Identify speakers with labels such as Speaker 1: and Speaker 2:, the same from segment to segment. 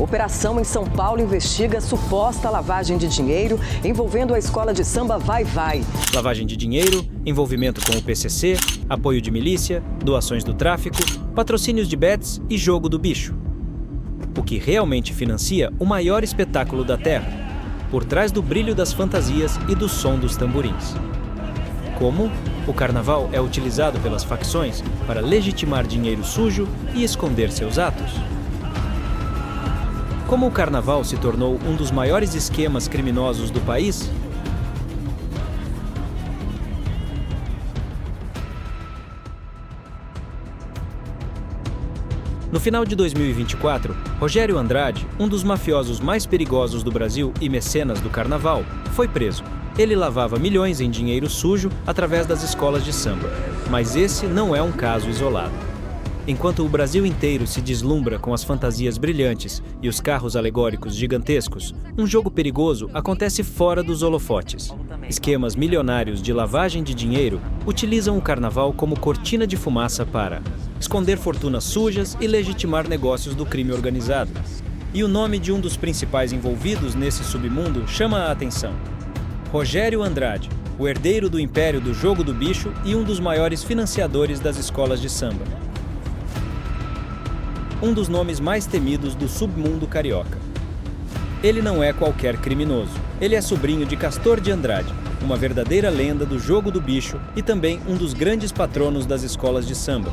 Speaker 1: Operação em São Paulo investiga suposta lavagem de dinheiro envolvendo a escola de samba Vai Vai.
Speaker 2: Lavagem de dinheiro, envolvimento com o PCC, apoio de milícia, doações do tráfico, patrocínios de bets e jogo do bicho. O que realmente financia o maior espetáculo da Terra, por trás do brilho das fantasias e do som dos tamborins. Como o carnaval é utilizado pelas facções para legitimar dinheiro sujo e esconder seus atos. Como o carnaval se tornou um dos maiores esquemas criminosos do país? No final de 2024, Rogério Andrade, um dos mafiosos mais perigosos do Brasil e mecenas do carnaval, foi preso. Ele lavava milhões em dinheiro sujo através das escolas de samba. Mas esse não é um caso isolado. Enquanto o Brasil inteiro se deslumbra com as fantasias brilhantes e os carros alegóricos gigantescos, um jogo perigoso acontece fora dos holofotes. Esquemas milionários de lavagem de dinheiro utilizam o carnaval como cortina de fumaça para esconder fortunas sujas e legitimar negócios do crime organizado. E o nome de um dos principais envolvidos nesse submundo chama a atenção. Rogério Andrade, o herdeiro do império do jogo do bicho e um dos maiores financiadores das escolas de samba. Um dos nomes mais temidos do submundo carioca. Ele não é qualquer criminoso. Ele é sobrinho de Castor de Andrade, uma verdadeira lenda do jogo do bicho e também um dos grandes patronos das escolas de samba.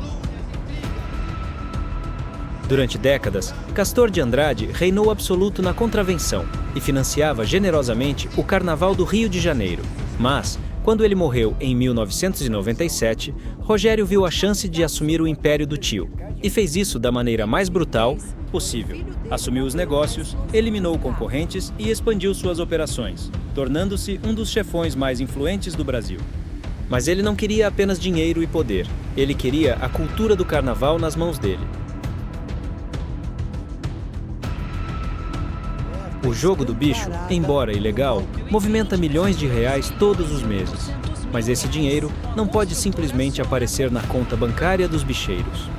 Speaker 2: Durante décadas, Castor de Andrade reinou absoluto na contravenção e financiava generosamente o Carnaval do Rio de Janeiro. Mas, quando ele morreu em 1997, Rogério viu a chance de assumir o império do tio e fez isso da maneira mais brutal possível. Assumiu os negócios, eliminou concorrentes e expandiu suas operações, tornando-se um dos chefões mais influentes do Brasil. Mas ele não queria apenas dinheiro e poder. Ele queria a cultura do carnaval nas mãos dele. O jogo do bicho, embora ilegal, movimenta milhões de reais todos os meses. Mas esse dinheiro não pode simplesmente aparecer na conta bancária dos bicheiros.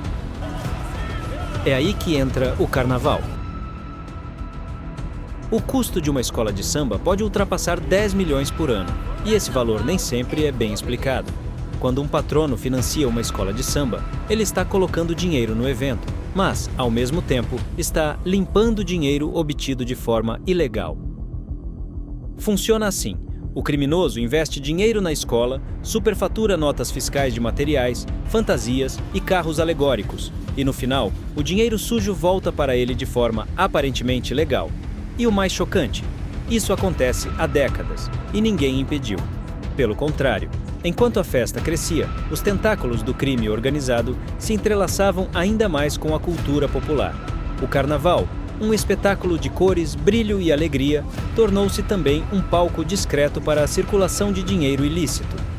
Speaker 2: É aí que entra o carnaval. O custo de uma escola de samba pode ultrapassar 10 milhões por ano, e esse valor nem sempre é bem explicado. Quando um patrono financia uma escola de samba, ele está colocando dinheiro no evento, mas, ao mesmo tempo, está limpando dinheiro obtido de forma ilegal. Funciona assim. O criminoso investe dinheiro na escola, superfatura notas fiscais de materiais, fantasias e carros alegóricos, e no final, o dinheiro sujo volta para ele de forma aparentemente legal. E o mais chocante, isso acontece há décadas, e ninguém impediu. Pelo contrário, enquanto a festa crescia, os tentáculos do crime organizado se entrelaçavam ainda mais com a cultura popular. O carnaval, um espetáculo de cores, brilho e alegria, tornou-se também um palco discreto para a circulação de dinheiro ilícito.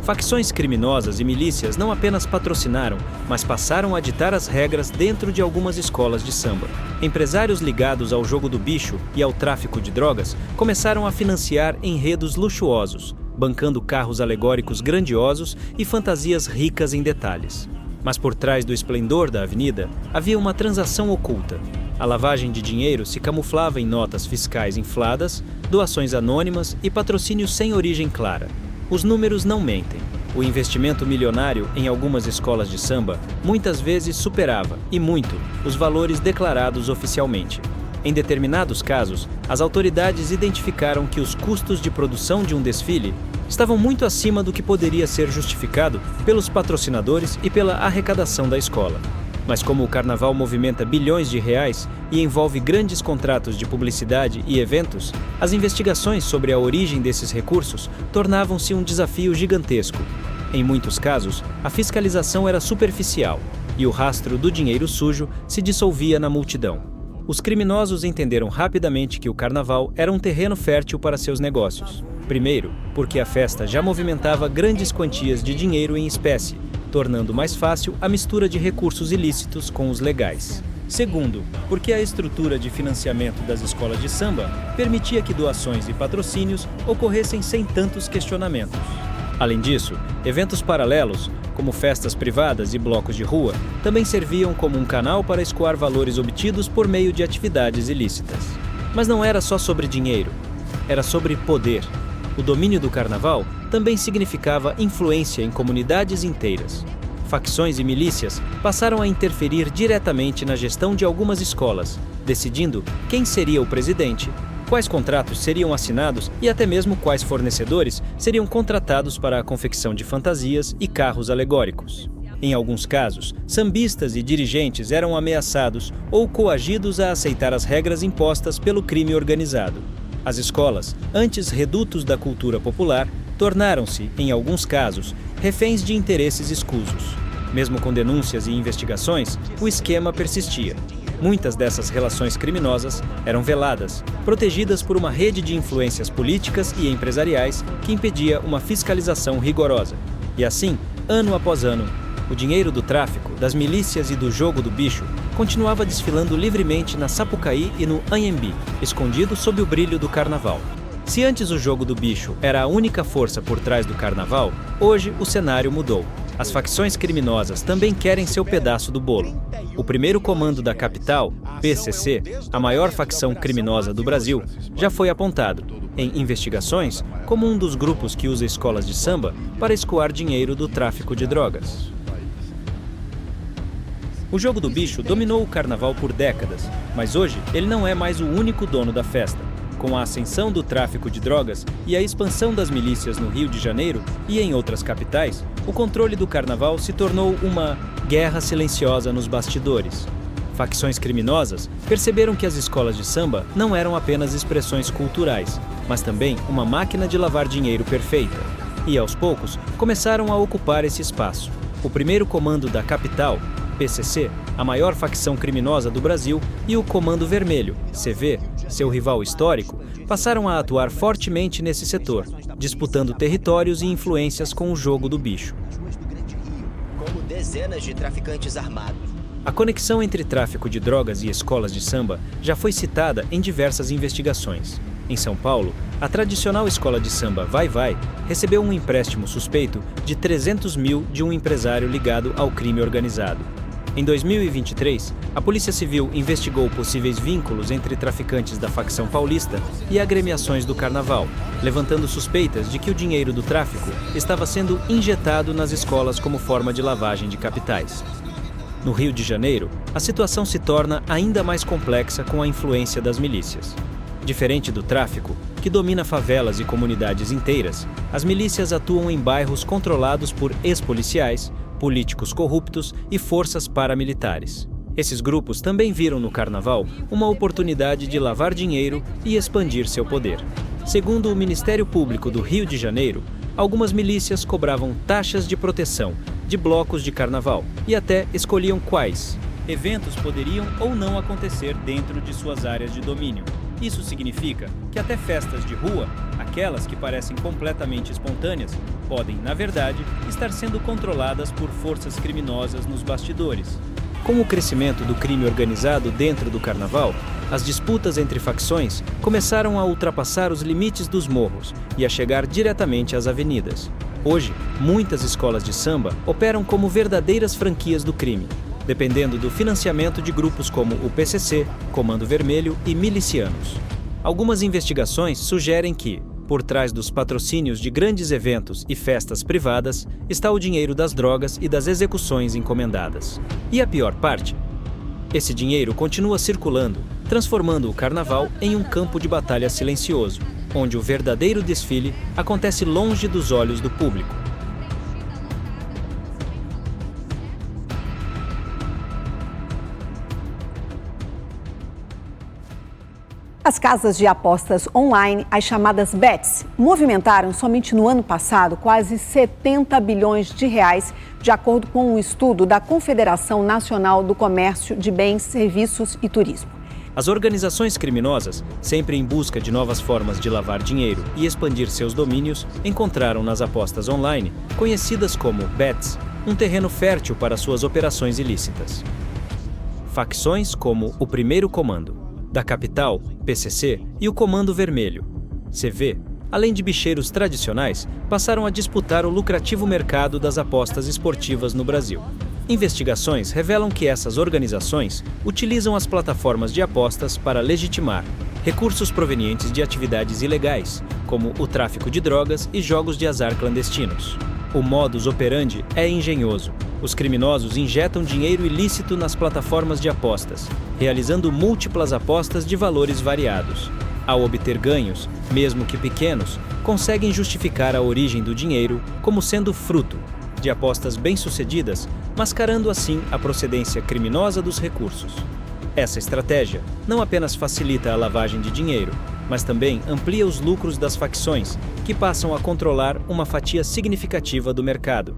Speaker 2: Facções criminosas e milícias não apenas patrocinaram, mas passaram a ditar as regras dentro de algumas escolas de samba. Empresários ligados ao jogo do bicho e ao tráfico de drogas começaram a financiar enredos luxuosos, bancando carros alegóricos grandiosos e fantasias ricas em detalhes. Mas por trás do esplendor da avenida, havia uma transação oculta. A lavagem de dinheiro se camuflava em notas fiscais infladas, doações anônimas e patrocínios sem origem clara. Os números não mentem. O investimento milionário em algumas escolas de samba muitas vezes superava, e muito, os valores declarados oficialmente. Em determinados casos, as autoridades identificaram que os custos de produção de um desfile estavam muito acima do que poderia ser justificado pelos patrocinadores e pela arrecadação da escola. Mas como o carnaval movimenta bilhões de reais e envolve grandes contratos de publicidade e eventos, as investigações sobre a origem desses recursos tornavam-se um desafio gigantesco. Em muitos casos, a fiscalização era superficial e o rastro do dinheiro sujo se dissolvia na multidão. Os criminosos entenderam rapidamente que o carnaval era um terreno fértil para seus negócios. Primeiro, porque a festa já movimentava grandes quantias de dinheiro em espécie, tornando mais fácil a mistura de recursos ilícitos com os legais. Segundo, porque a estrutura de financiamento das escolas de samba permitia que doações e patrocínios ocorressem sem tantos questionamentos. Além disso, eventos paralelos, como festas privadas e blocos de rua, também serviam como um canal para escoar valores obtidos por meio de atividades ilícitas. Mas não era só sobre dinheiro, era sobre poder. O domínio do carnaval também significava influência em comunidades inteiras. Facções e milícias passaram a interferir diretamente na gestão de algumas escolas, decidindo quem seria o presidente, quais contratos seriam assinados e até mesmo quais fornecedores seriam contratados para a confecção de fantasias e carros alegóricos. Em alguns casos, sambistas e dirigentes eram ameaçados ou coagidos a aceitar as regras impostas pelo crime organizado. As escolas, antes redutos da cultura popular, tornaram-se, em alguns casos, reféns de interesses escusos. Mesmo com denúncias e investigações, o esquema persistia. Muitas dessas relações criminosas eram veladas, protegidas por uma rede de influências políticas e empresariais que impedia uma fiscalização rigorosa. E assim, ano após ano, o dinheiro do tráfico, das milícias e do jogo do bicho continuava desfilando livremente na Sapucaí e no Anhembi, escondido sob o brilho do carnaval. Se antes o jogo do bicho era a única força por trás do carnaval, hoje o cenário mudou. As facções criminosas também querem seu pedaço do bolo. O primeiro comando da capital, PCC, a maior facção criminosa do Brasil, já foi apontado, em investigações, como um dos grupos que usa escolas de samba para escoar dinheiro do tráfico de drogas. O jogo do bicho dominou o carnaval por décadas, mas hoje ele não é mais o único dono da festa. Com a ascensão do tráfico de drogas e a expansão das milícias no Rio de Janeiro e em outras capitais, o controle do carnaval se tornou uma guerra silenciosa nos bastidores. Facções criminosas perceberam que as escolas de samba não eram apenas expressões culturais, mas também uma máquina de lavar dinheiro perfeita. E, aos poucos, começaram a ocupar esse espaço. O primeiro comando da capital, PCC, a maior facção criminosa do Brasil, e o Comando Vermelho, CV, seu rival histórico, passaram a atuar fortemente nesse setor, disputando territórios e influências com o jogo do bicho.
Speaker 3: Como dezenas de traficantes armados.
Speaker 2: A conexão entre tráfico de drogas e escolas de samba já foi citada em diversas investigações. Em São Paulo, a tradicional escola de samba Vai Vai recebeu um empréstimo suspeito de 300 mil de um empresário ligado ao crime organizado. Em 2023, a Polícia Civil investigou possíveis vínculos entre traficantes da facção paulista e agremiações do carnaval, levantando suspeitas de que o dinheiro do tráfico estava sendo injetado nas escolas como forma de lavagem de capitais. No Rio de Janeiro, a situação se torna ainda mais complexa com a influência das milícias. Diferente do tráfico, que domina favelas e comunidades inteiras, as milícias atuam em bairros controlados por ex-policiais, políticos corruptos e forças paramilitares. Esses grupos também viram no carnaval uma oportunidade de lavar dinheiro e expandir seu poder. Segundo o Ministério Público do Rio de Janeiro, algumas milícias cobravam taxas de proteção de blocos de carnaval e até escolhiam quais eventos poderiam ou não acontecer dentro de suas áreas de domínio. Isso significa que até festas de rua, aquelas que parecem completamente espontâneas, podem, na verdade, estar sendo controladas por forças criminosas nos bastidores. Com o crescimento do crime organizado dentro do carnaval, as disputas entre facções começaram a ultrapassar os limites dos morros e a chegar diretamente às avenidas. Hoje, muitas escolas de samba operam como verdadeiras franquias do crime, dependendo do financiamento de grupos como o PCC, Comando Vermelho e milicianos. Algumas investigações sugerem que, por trás dos patrocínios de grandes eventos e festas privadas, está o dinheiro das drogas e das execuções encomendadas. E a pior parte? Esse dinheiro continua circulando, transformando o carnaval em um campo de batalha silencioso, onde o verdadeiro desfile acontece longe dos olhos do público.
Speaker 4: As casas de apostas online, as chamadas bets, movimentaram somente no ano passado quase 70 bilhões de reais, de acordo com um estudo da Confederação Nacional do Comércio de Bens, Serviços e Turismo.
Speaker 2: As organizações criminosas, sempre em busca de novas formas de lavar dinheiro e expandir seus domínios, encontraram nas apostas online, conhecidas como bets, um terreno fértil para suas operações ilícitas. Facções como o Primeiro Comando, da capital, PCC, e o Comando Vermelho, CV, além de bicheiros tradicionais, passaram a disputar o lucrativo mercado das apostas esportivas no Brasil. Investigações revelam que essas organizações utilizam as plataformas de apostas para legitimar recursos provenientes de atividades ilegais, como o tráfico de drogas e jogos de azar clandestinos. O modus operandi é engenhoso. Os criminosos injetam dinheiro ilícito nas plataformas de apostas, realizando múltiplas apostas de valores variados. Ao obter ganhos, mesmo que pequenos, conseguem justificar a origem do dinheiro como sendo fruto de apostas bem-sucedidas, mascarando assim a procedência criminosa dos recursos. Essa estratégia não apenas facilita a lavagem de dinheiro, mas também amplia os lucros das facções, que passam a controlar uma fatia significativa do mercado.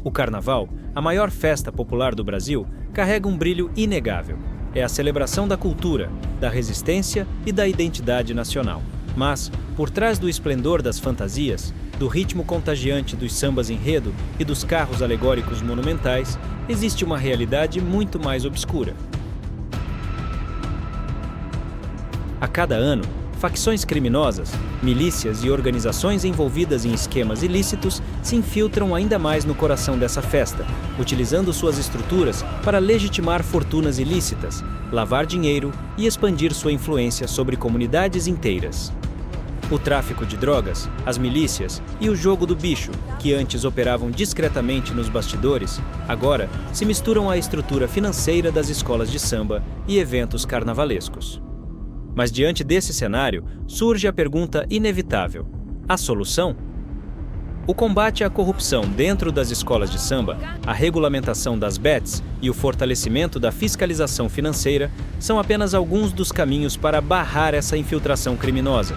Speaker 2: O Carnaval, a maior festa popular do Brasil, carrega um brilho inegável. É a celebração da cultura, da resistência e da identidade nacional. Mas, por trás do esplendor das fantasias, do ritmo contagiante dos sambas enredo e dos carros alegóricos monumentais, existe uma realidade muito mais obscura. A cada ano, facções criminosas, milícias e organizações envolvidas em esquemas ilícitos se infiltram ainda mais no coração dessa festa, utilizando suas estruturas para legitimar fortunas ilícitas, lavar dinheiro e expandir sua influência sobre comunidades inteiras. O tráfico de drogas, as milícias e o jogo do bicho, que antes operavam discretamente nos bastidores, agora se misturam à estrutura financeira das escolas de samba e eventos carnavalescos. Mas diante desse cenário, surge a pergunta inevitável: a solução? O combate à corrupção dentro das escolas de samba, a regulamentação das bets e o fortalecimento da fiscalização financeira são apenas alguns dos caminhos para barrar essa infiltração criminosa.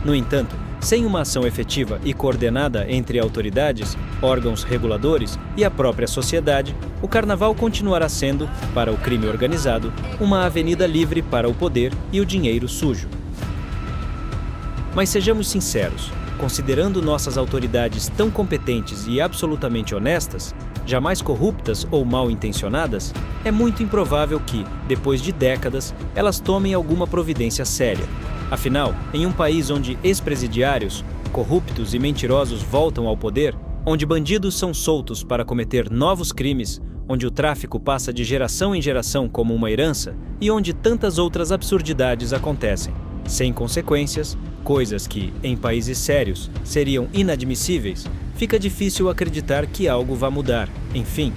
Speaker 2: No entanto, sem uma ação efetiva e coordenada entre autoridades, órgãos reguladores e a própria sociedade, o Carnaval continuará sendo, para o crime organizado, uma avenida livre para o poder e o dinheiro sujo. Mas sejamos sinceros, considerando nossas autoridades tão competentes e absolutamente honestas, jamais corruptas ou mal intencionadas, é muito improvável que, depois de décadas, elas tomem alguma providência séria. Afinal, em um país onde ex-presidiários, corruptos e mentirosos voltam ao poder, onde bandidos são soltos para cometer novos crimes, onde o tráfico passa de geração em geração como uma herança e onde tantas outras absurdidades acontecem, sem consequências, coisas que, em países sérios, seriam inadmissíveis, fica difícil acreditar que algo vá mudar. Enfim,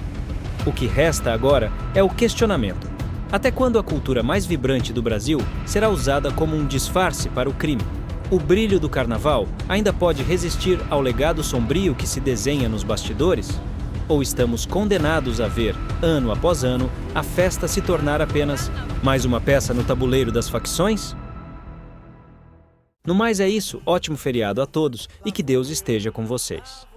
Speaker 2: o que resta agora é o questionamento. Até quando a cultura mais vibrante do Brasil será usada como um disfarce para o crime? O brilho do Carnaval ainda pode resistir ao legado sombrio que se desenha nos bastidores? Ou estamos condenados a ver, ano após ano, a festa se tornar apenas mais uma peça no tabuleiro das facções? No mais é isso, ótimo feriado a todos e que Deus esteja com vocês.